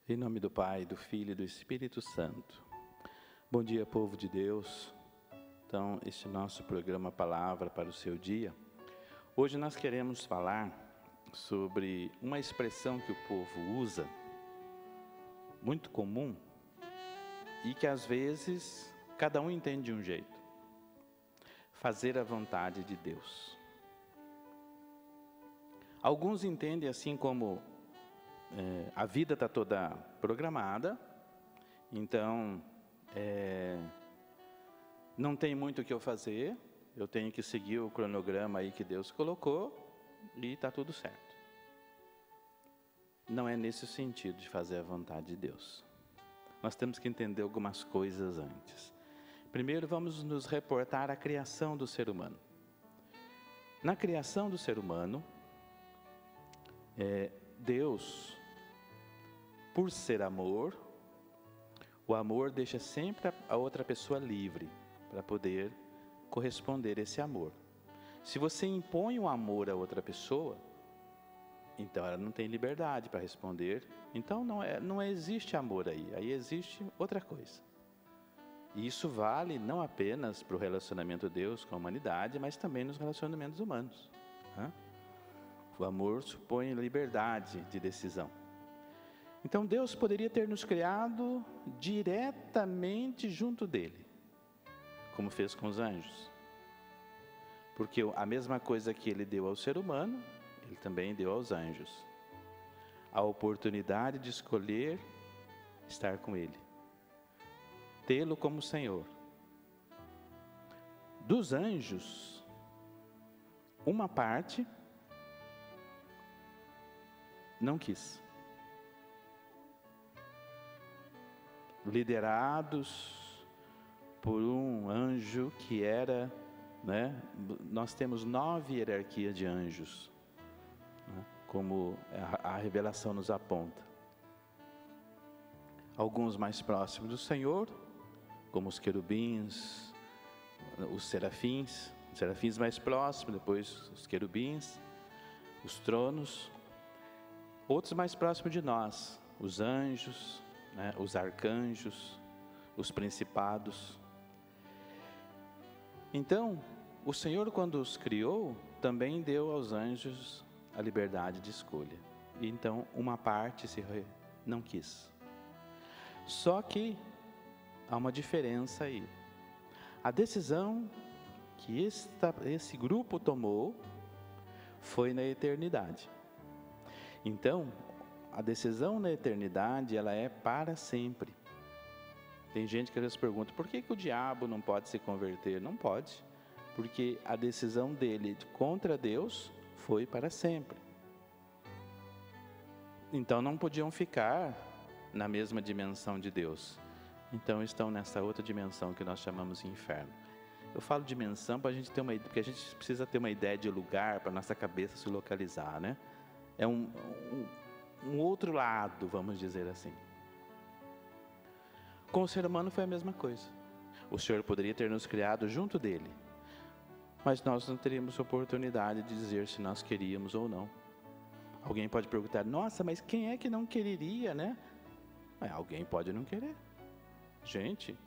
Em nome do Pai, do Filho e do Espírito Santo. Bom dia, povo de Deus. Então, este nosso programa Palavra para o seu dia. Hoje nós queremos falar sobre uma expressão que o povo usa, muito comum, e que às vezes cada um entende de um jeito. Fazer a vontade de Deus. Alguns entendem assim como a vida está toda programada, então não tem muito o que eu fazer, eu tenho que seguir o cronograma aí que Deus colocou e está tudo certo. Não é nesse sentido de fazer a vontade de Deus. Nós temos que entender algumas coisas antes. Primeiro vamos nos reportar à criação do ser humano. Na criação do ser humano, Deus, por ser amor, o amor deixa sempre a outra pessoa livre para poder corresponder a esse amor. Se você impõe o amor a outra pessoa, então ela não tem liberdade para responder, então não existe amor aí existe outra coisa. E isso vale não apenas para o relacionamento de Deus com a humanidade, mas também nos relacionamentos humanos. O amor supõe liberdade de decisão. Então Deus poderia ter nos criado diretamente junto dele, como fez com os anjos. Porque a mesma coisa que ele deu ao ser humano, ele também deu aos anjos. A oportunidade de escolher estar com ele, tê-lo como Senhor. Dos anjos, uma parte não quis. Liderados por um anjo que era, nós temos 9 hierarquias de anjos, como a revelação nos aponta. Alguns mais próximos do Senhor, como os querubins, os serafins mais próximos, depois os querubins, os tronos. Outros mais próximos de nós, os anjos, os arcanjos, os principados. Então, o Senhor, quando os criou, também deu aos anjos a liberdade de escolha. E então, uma parte não quis. Só que há uma diferença aí. A decisão que esse grupo tomou foi na eternidade. Então, a decisão na eternidade, ela é para sempre. Tem gente que às vezes pergunta, por que o diabo não pode se converter? Não pode, porque a decisão dele contra Deus foi para sempre. Então não podiam ficar na mesma dimensão de Deus. Então estão nessa outra dimensão que nós chamamos de inferno. Eu falo dimensão para a gente ter uma ideia, porque a gente precisa ter uma ideia de lugar para nossa cabeça se localizar, né? É um outro lado, vamos dizer assim. Com o ser humano foi a mesma coisa. O Senhor poderia ter nos criado junto dele, mas nós não teríamos oportunidade de dizer se nós queríamos ou não. Alguém pode perguntar, nossa, mas quem é que não quereria, né? Alguém pode não querer. Gente,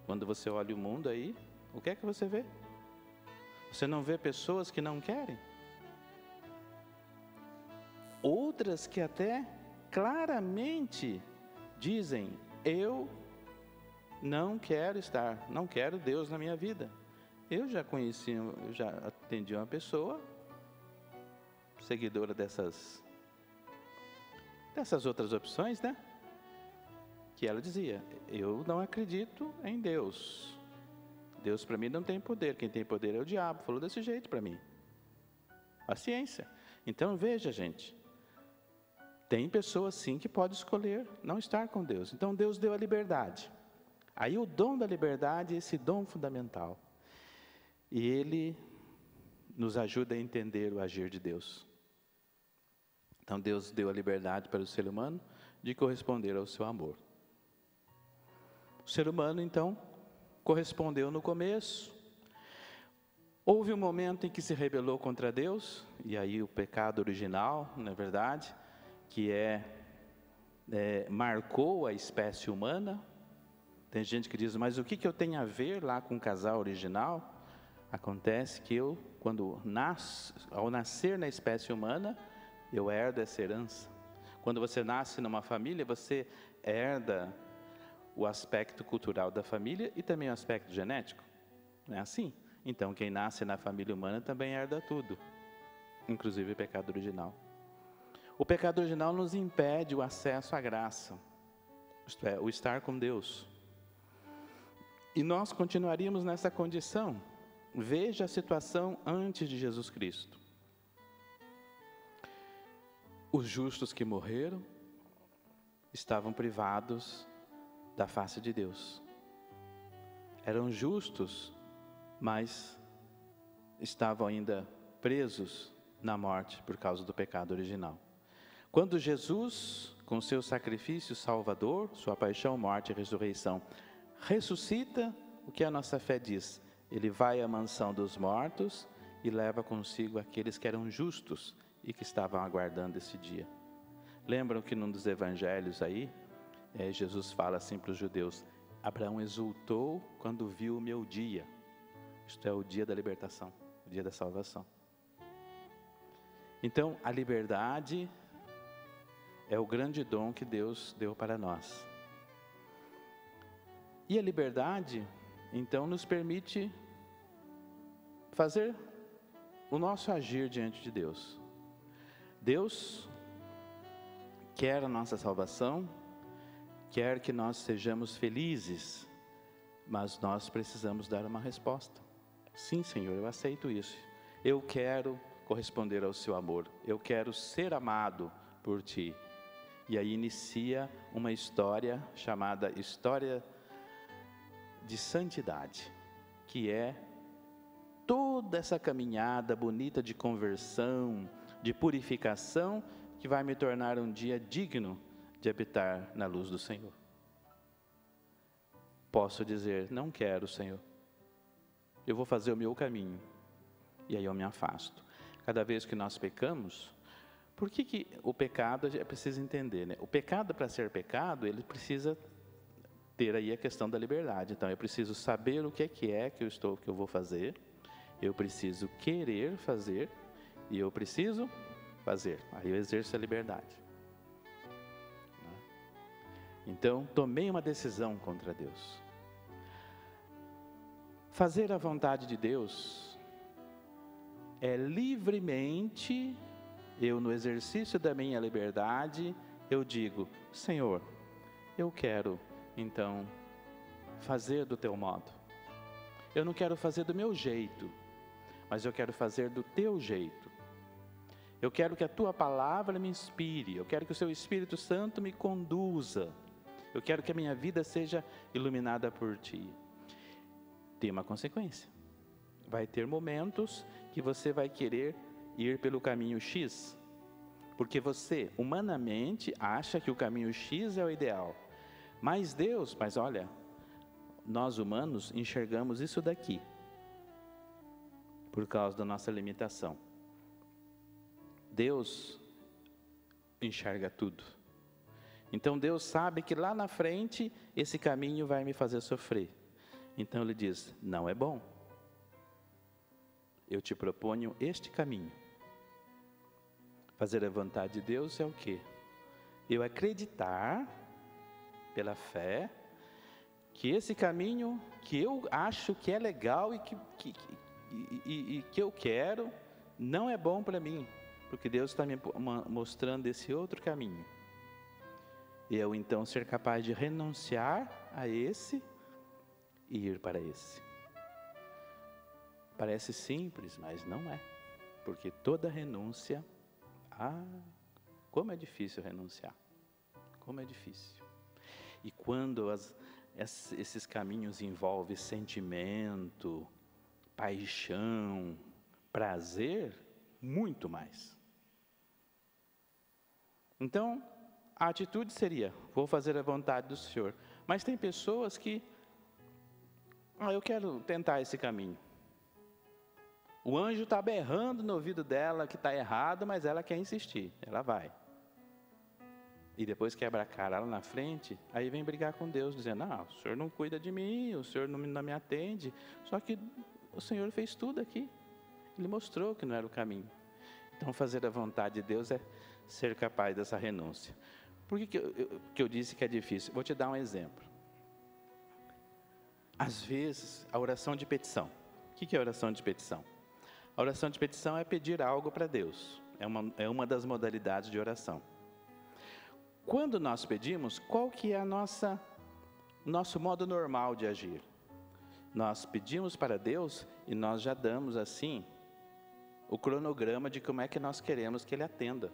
quando você olha o mundo aí, o que é que você vê? Você não vê pessoas que não querem? Outras que até claramente dizem, eu não quero não quero Deus na minha vida. Eu já atendi uma pessoa, seguidora dessas outras opções, que ela dizia, eu não acredito em Deus. Deus para mim não tem poder, quem tem poder é o diabo. Falou desse jeito para mim. Paciência. Então veja, gente, tem pessoas sim que podem escolher não estar com Deus. Então Deus deu a liberdade. Aí o dom da liberdade é esse dom fundamental. E ele nos ajuda a entender o agir de Deus. Então Deus deu a liberdade para o ser humano de corresponder ao seu amor. O ser humano então correspondeu no começo. Houve um momento em que se rebelou contra Deus, e aí o pecado original, na verdade, que é marcou a espécie humana. Tem gente que diz, mas o que eu tenho a ver lá com o casal original? Acontece que ao nascer na espécie humana, eu herdo essa herança. Quando você nasce numa família, você herda o aspecto cultural da família e também o aspecto genético. Não é assim? Então, quem nasce na família humana também herda tudo, inclusive o pecado original. O pecado original nos impede o acesso à graça, isto é, o estar com Deus. E nós continuaríamos nessa condição. Veja a situação antes de Jesus Cristo. Os justos que morreram estavam privados da face de Deus. Eram justos, mas estavam ainda presos na morte por causa do pecado original. Quando Jesus, com seu sacrifício salvador, sua paixão, morte e ressurreição, ressuscita, o que a nossa fé diz? Ele vai à mansão dos mortos e leva consigo aqueles que eram justos e que estavam aguardando esse dia. Lembram que num dos evangelhos aí, Jesus fala assim para os judeus: Abraão exultou quando viu o meu dia. Isto é o dia da libertação, o dia da salvação. Então, a liberdade é o grande dom que Deus deu para nós. E a liberdade, então, nos permite fazer o nosso agir diante de Deus. Deus quer a nossa salvação, quer que nós sejamos felizes, mas nós precisamos dar uma resposta. Sim, Senhor, eu aceito isso. Eu quero corresponder ao seu amor. Eu quero ser amado por Ti. E aí inicia uma história chamada história de santidade, que é toda essa caminhada bonita de conversão, de purificação, que vai me tornar um dia digno de habitar na luz do Senhor. Posso dizer, não quero, Senhor. Eu vou fazer o meu caminho. E aí eu me afasto. Cada vez que nós pecamos, por que o pecado, é preciso entender, né? O pecado, para ser pecado, ele precisa ter aí a questão da liberdade. Então, eu preciso saber o que é que eu vou fazer. Eu preciso querer fazer. E eu preciso fazer. Aí eu exerço a liberdade. Então, tomei uma decisão contra Deus. Fazer a vontade de Deus é livremente, eu no exercício da minha liberdade, eu digo, Senhor, eu quero, então, fazer do Teu modo. Eu não quero fazer do meu jeito, mas eu quero fazer do Teu jeito. Eu quero que a Tua palavra me inspire, eu quero que o Seu Espírito Santo me conduza. Eu quero que a minha vida seja iluminada por Ti. Tem uma consequência. Vai ter momentos que você vai querer ir pelo caminho X, porque você, humanamente, acha que o caminho X é o ideal. Mas Deus, olha, nós humanos enxergamos isso daqui, por causa da nossa limitação. Deus enxerga tudo. Então Deus sabe que lá na frente esse caminho vai me fazer sofrer. Então Ele diz, não é bom. Eu te proponho este caminho. Fazer a vontade de Deus é o quê? Eu acreditar, pela fé, que esse caminho que eu acho que é legal e que eu quero, não é bom para mim. Porque Deus está me mostrando esse outro caminho. E eu então ser capaz de renunciar a esse e ir para esse. Parece simples, mas não é. Porque toda renúncia, como é difícil renunciar. Como é difícil. E quando esses caminhos envolvem sentimento, paixão, prazer, muito mais. Então, a atitude seria, vou fazer a vontade do Senhor. Mas tem pessoas que, eu quero tentar esse caminho. O anjo está berrando no ouvido dela que está errado, mas ela quer insistir, ela vai. e depois quebra a cara lá na frente, aí vem brigar com Deus, dizendo, o Senhor não cuida de mim, o Senhor não me atende. Só que o Senhor fez tudo aqui. Ele mostrou que não era o caminho. Então, fazer a vontade de Deus é ser capaz dessa renúncia. Por que eu disse que é difícil? Vou te dar um exemplo. Às vezes, a oração de petição. O que é a oração de petição? A oração de petição é pedir algo para Deus. É uma das modalidades de oração. Quando nós pedimos, qual que é nosso modo normal de agir? Nós pedimos para Deus e nós já damos assim o cronograma de como é que nós queremos que Ele atenda.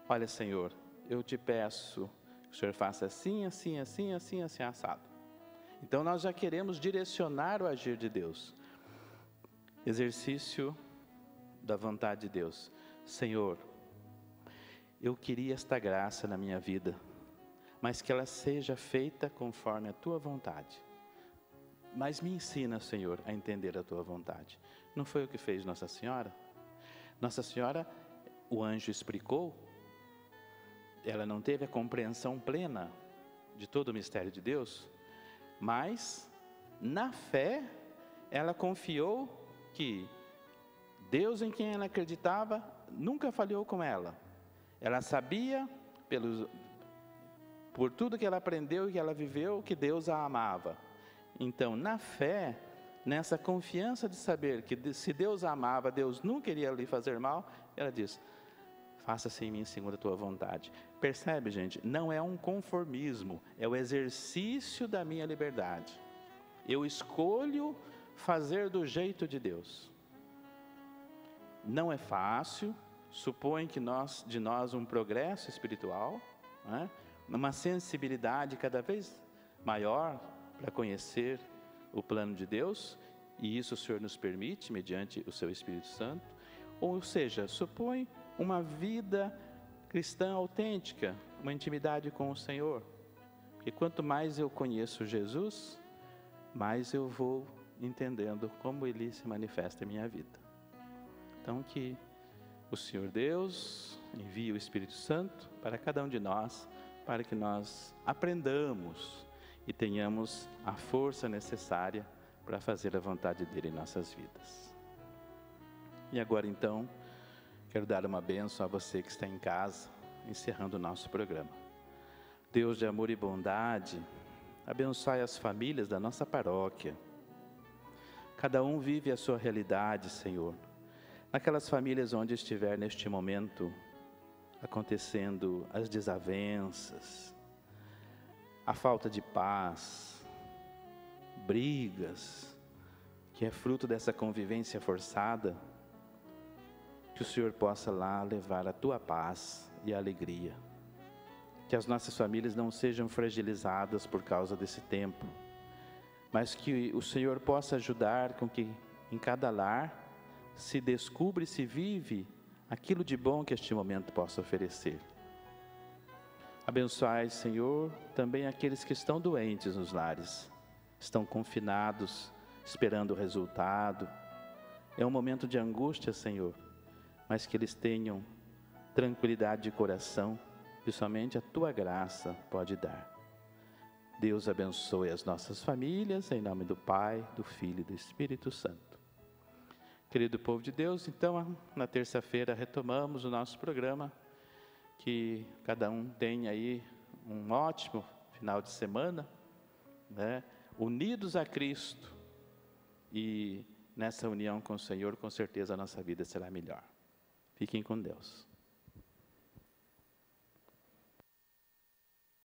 Olha, Senhor, eu te peço que o Senhor faça assim, assim, assim, assim, assim, assado. Então nós já queremos direcionar o agir de Deus. Exercício da vontade de Deus. Senhor, eu queria esta graça na minha vida, mas que ela seja feita conforme a Tua vontade. Mas me ensina, Senhor, a entender a Tua vontade. Não foi o que fez Nossa Senhora? Nossa Senhora, o anjo explicou, ela não teve a compreensão plena de todo o mistério de Deus, mas na fé ela confiou que Deus em quem ela acreditava nunca falhou com ela. Ela sabia, por tudo que ela aprendeu e que ela viveu, que Deus a amava. Então, na fé, nessa confiança de saber que se Deus a amava, Deus nunca iria lhe fazer mal, ela diz, faça-se em mim segundo a tua vontade. Percebe, gente? Não é um conformismo, é o exercício da minha liberdade. Eu escolho fazer do jeito de Deus. Não é fácil, supõe de nós um progresso espiritual, né? Uma sensibilidade cada vez maior para conhecer o plano de Deus, e isso o Senhor nos permite mediante o seu Espírito Santo. Ou seja, supõe uma vida cristã autêntica, uma intimidade com o Senhor. Porque quanto mais eu conheço Jesus, mais eu vou entendendo como Ele se manifesta em minha vida. Então que o Senhor Deus envie o Espírito Santo para cada um de nós, para que nós aprendamos e tenhamos a força necessária para fazer a vontade dEle em nossas vidas. E agora então, quero dar uma bênção a você que está em casa, encerrando o nosso programa. Deus de amor e bondade, abençoe as famílias da nossa paróquia. Cada um vive a sua realidade, Senhor. Naquelas famílias onde estiver neste momento acontecendo as desavenças, a falta de paz, brigas, que é fruto dessa convivência forçada, que o Senhor possa lá levar a tua paz e a alegria. Que as nossas famílias não sejam fragilizadas por causa desse tempo, mas que o Senhor possa ajudar com que em cada lar se descubra e se vive aquilo de bom que este momento possa oferecer. Abençoai, Senhor, também aqueles que estão doentes nos lares, estão confinados, esperando o resultado. É um momento de angústia, Senhor, mas que eles tenham tranquilidade de coração, e somente a Tua graça pode dar. Deus abençoe as nossas famílias, em nome do Pai, do Filho e do Espírito Santo. Querido povo de Deus, então, na terça-feira retomamos o nosso programa. Que cada um tenha aí um ótimo final de semana, né? Unidos a Cristo, e nessa união com o Senhor, com certeza a nossa vida será melhor. Fiquem com Deus.